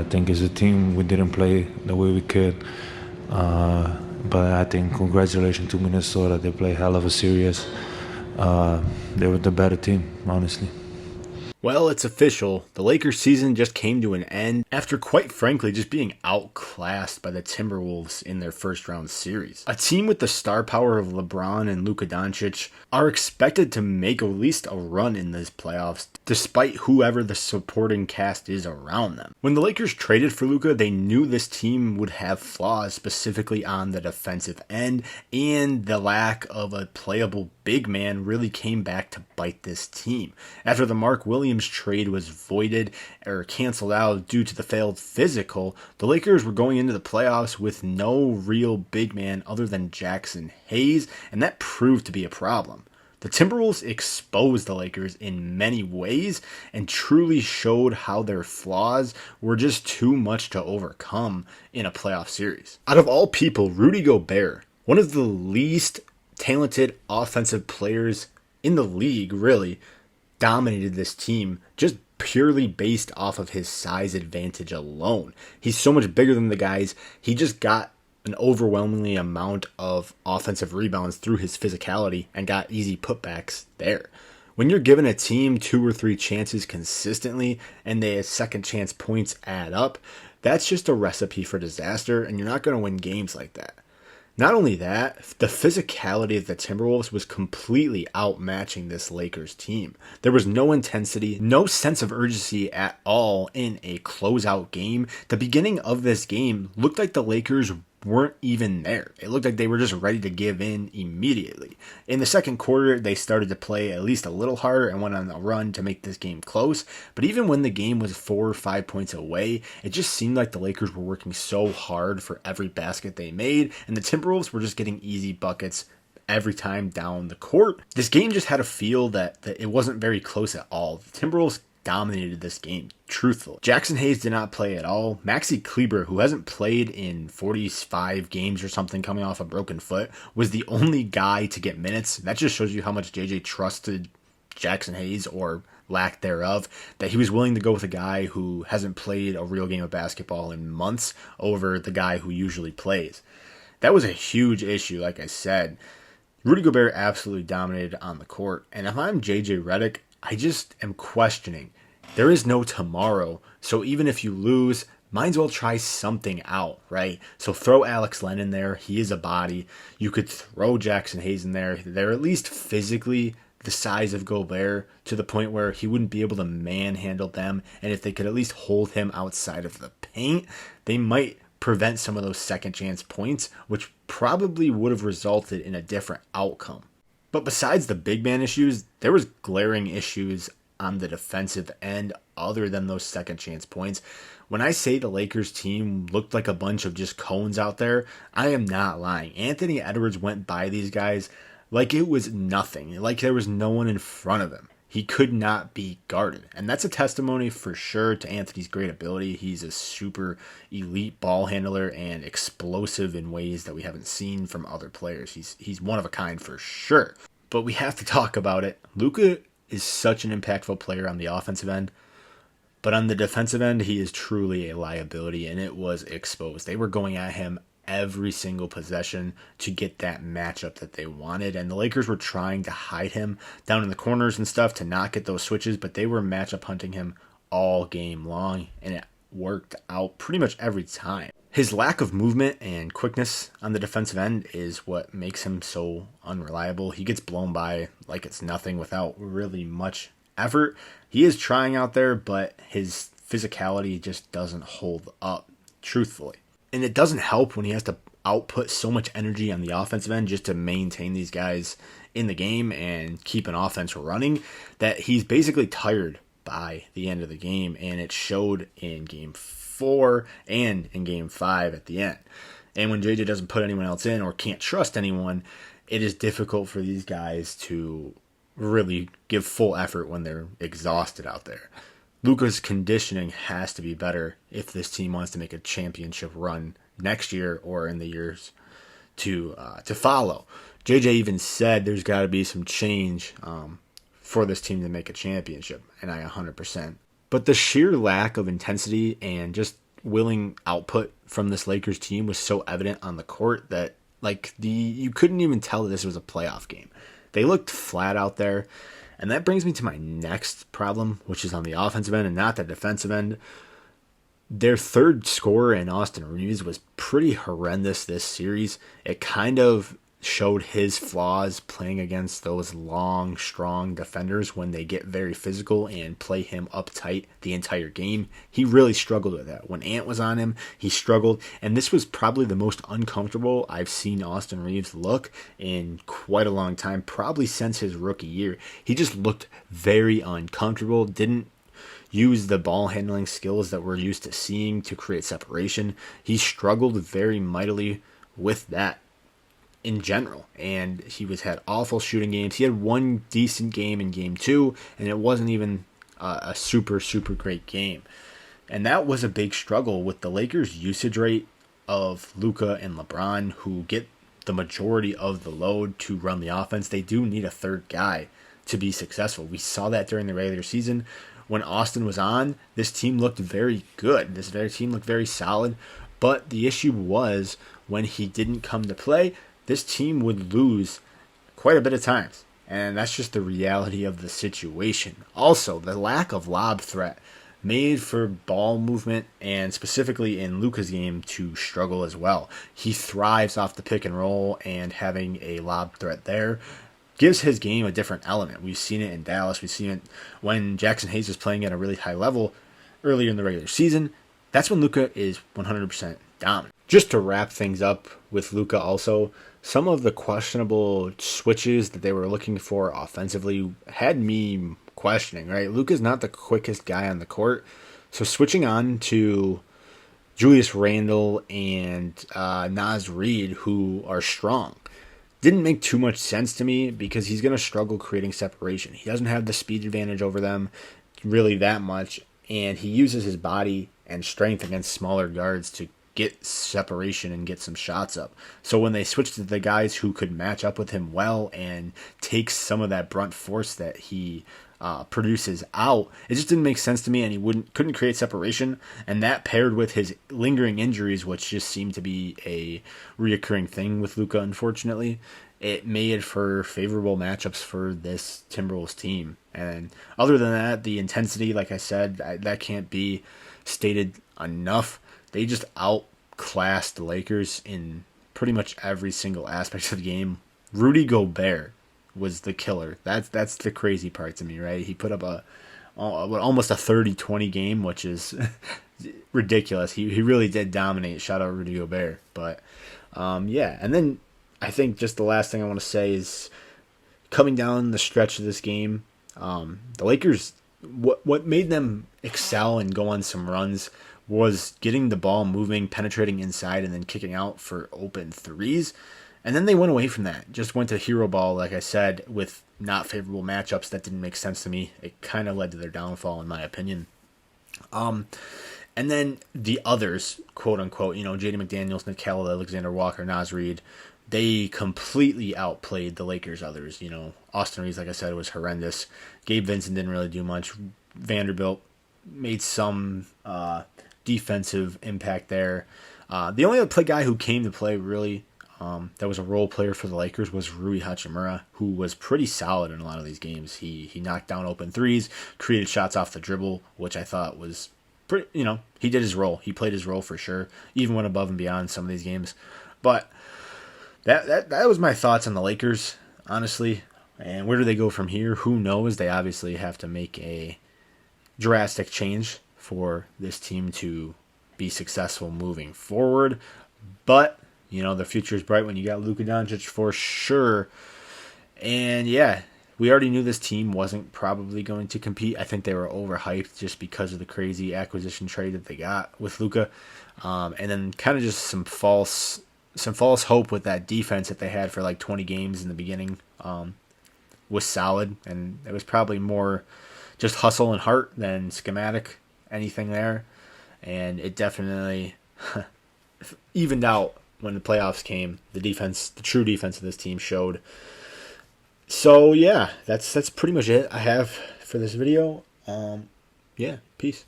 I think as a team we didn't play the way we could. But I think congratulations to Minnesota. They play hell of a series. They were the better team, honestly. Well, it's official. The Lakers season just came to an end after, quite frankly, just being outclassed by the Timberwolves in their first round series. A team with the star power of LeBron and Luka Doncic are expected to make at least a run in these playoffs, despite whoever the supporting cast is around them. When the Lakers traded for Luka, they knew this team would have flaws, specifically on the defensive end, and the lack of a playable big man really came back to bite this team. After the Mark Williams trade was voided or canceled out due to the failed physical, the Lakers were going into the playoffs with no real big man other than Jackson Hayes, and that proved to be a problem. The Timberwolves exposed the Lakers in many ways and truly showed how their flaws were just too much to overcome in a playoff series. Out of all people, Rudy Gobert, one of the least talented offensive players in the league, really, dominated this team just purely based off of his size advantage alone. He's so much bigger than the guys. He just got an overwhelmingly amount of offensive rebounds through his physicality and got easy putbacks there. When you're given a team 2 or 3 chances consistently and their second chance points add up, that's just a recipe for disaster, and you're not going to win games like that. Not only that, the physicality of the Timberwolves was completely outmatching this Lakers team. There was no intensity, no sense of urgency at all in a closeout game. The beginning of this game looked like the Lakers weren't even there. It looked like they were just ready to give in immediately. In the second quarter, they started to play at least a little harder and went on a run to make this game close. But even when the game was 4 or 5 points away, it just seemed like the Lakers were working so hard for every basket they made, and the Timberwolves were just getting easy buckets every time down the court. This game just had a feel that it wasn't very close at all. The Timberwolves dominated this game, truthfully. Jackson Hayes did not play at all. Maxi Kleber, who hasn't played in 45 games or something coming off a broken foot, was the only guy to get minutes. That just shows you how much JJ trusted Jackson Hayes, or lack thereof, that he was willing to go with a guy who hasn't played a real game of basketball in months over the guy who usually plays. That was a huge issue, like I said. Rudy Gobert absolutely dominated on the court, and if I'm JJ Redick, I just am questioning. There is no tomorrow, so even if you lose, might as well try something out, right? So throw Alex Len in there. He is a body. You could throw Jackson Hayes in there. They're at least physically the size of Gobert to the point where he wouldn't be able to manhandle them, and if they could at least hold him outside of the paint, they might prevent some of those second chance points, which probably would have resulted in a different outcome. But besides the big man issues, there was glaring issues on the defensive end other than those second chance points. When I say the Lakers team looked like a bunch of just cones out there, I am not lying. Anthony Edwards went by these guys like it was nothing, like there was no one in front of him. He could not be guarded. And that's a testimony for sure to Anthony's great ability. He's a super elite ball handler and explosive in ways that we haven't seen from other players. He's one of a kind for sure. But we have to talk about it. Luka is such an impactful player on the offensive end. But on the defensive end, he is truly a liability, and it was exposed. They were going at him every single possession to get that matchup that they wanted, and the Lakers were trying to hide him down in the corners and stuff to not get those switches, but they were matchup hunting him all game long, and it worked out pretty much every time. His lack of movement and quickness on the defensive end is what makes him so unreliable. He gets blown by like it's nothing without really much effort. He is trying out there, but his physicality just doesn't hold up, truthfully. And it doesn't help when he has to output so much energy on the offensive end just to maintain these guys in the game and keep an offense running, that he's basically tired by the end of the game, and it showed in Game 4 and in Game 5 at the end. And when JJ doesn't put anyone else in or can't trust anyone, it is difficult for these guys to really give full effort when they're exhausted out there. Luka's conditioning has to be better if this team wants to make a championship run next year or in the years to follow. JJ even said there's got to be some change for this team to make a championship, and I 100%. But the sheer lack of intensity and just willing output from this Lakers team was so evident on the court that you couldn't even tell that this was a playoff game. They looked flat out there. And that brings me to my next problem, which is on the offensive end and not the defensive end. Their third scorer in Austin Reeves was pretty horrendous this series. It kind of showed his flaws playing against those long, strong defenders when they get very physical and play him uptight the entire game. He really struggled with that. When Ant was on him, he struggled, and this was probably the most uncomfortable I've seen Austin Reeves look in quite a long time, probably since his rookie year. He just looked very uncomfortable, didn't use the ball handling skills that we're used to seeing to create separation. He struggled very mightily with that in general, and he had awful shooting games. He had one decent game in game 2, and it wasn't even a super great game. And that was a big struggle with the Lakers' usage rate of Luka and LeBron, who get the majority of the load to run the offense. They do need a third guy to be successful. We saw that during the regular season. When Austin was on, this team looked very good. This team looked very solid. But the issue was when he didn't come to play, this team would lose quite a bit of times. And that's just the reality of the situation. Also, the lack of lob threat made for ball movement, and specifically in Luka's game, to struggle as well. He thrives off the pick and roll, and having a lob threat there gives his game a different element. We've seen it in Dallas. We've seen it when Jackson Hayes was playing at a really high level earlier in the regular season. That's when Luka is 100% dominant. Just to wrap things up with Luka also, some of the questionable switches that they were looking for offensively had me questioning, right? Luka's not the quickest guy on the court, so switching on to Julius Randle and Naz Reid, who are strong, didn't make too much sense to me because he's going to struggle creating separation. He doesn't have the speed advantage over them really that much, and he uses his body and strength against smaller guards to get separation and get some shots up. So when they switched to the guys who could match up with him well and take some of that brunt force that he produces out, it just didn't make sense to me, and he couldn't create separation. And that paired with his lingering injuries, which just seemed to be a reoccurring thing with Luka, unfortunately, it made for favorable matchups for this Timberwolves team. And other than that, the intensity, like I said, that can't be stated enough. They just outclassed the Lakers in pretty much every single aspect of the game. Rudy Gobert was the killer. That's the crazy part to me, right? He put up almost a 30-20 game, which is ridiculous. He really did dominate. Shout out Rudy Gobert. But yeah, and then I think just the last thing I want to say is coming down the stretch of this game, the Lakers, what made them excel and go on some runs was getting the ball moving, penetrating inside, and then kicking out for open threes. And then they went away from that. Just went to hero ball, like I said, with not favorable matchups. That didn't make sense to me. It kind of led to their downfall, in my opinion. And then the others, quote unquote, Jaden McDaniels, Nickel, Alexander Walker, Naz Reid, they completely outplayed the Lakers' others. Austin Reeves, like I said, was horrendous. Gabe Vincent didn't really do much. Vanderbilt made some defensive impact there. The only other guy who came to play really that was a role player for the Lakers was Rui Hachimura, who was pretty solid in a lot of these games. He knocked down open threes, created shots off the dribble, which I thought was pretty, he did his role. He played his role for sure, even went above and beyond some of these games. But that was my thoughts on the Lakers, honestly. And where do they go from here? Who knows? They obviously have to make a drastic change for this team to be successful moving forward. But the future is bright when you got Luka Doncic for sure. And yeah, we already knew this team wasn't probably going to compete. I think they were overhyped just because of the crazy acquisition trade that they got with Luka. And then kind of just some false hope with that defense that they had for like 20 games in the beginning was solid. And it was probably more just hustle and heart than schematic, anything there. And it definitely evened out when the playoffs came. The true defense of this team showed. So yeah, that's pretty much it I have for this video. Yeah, peace.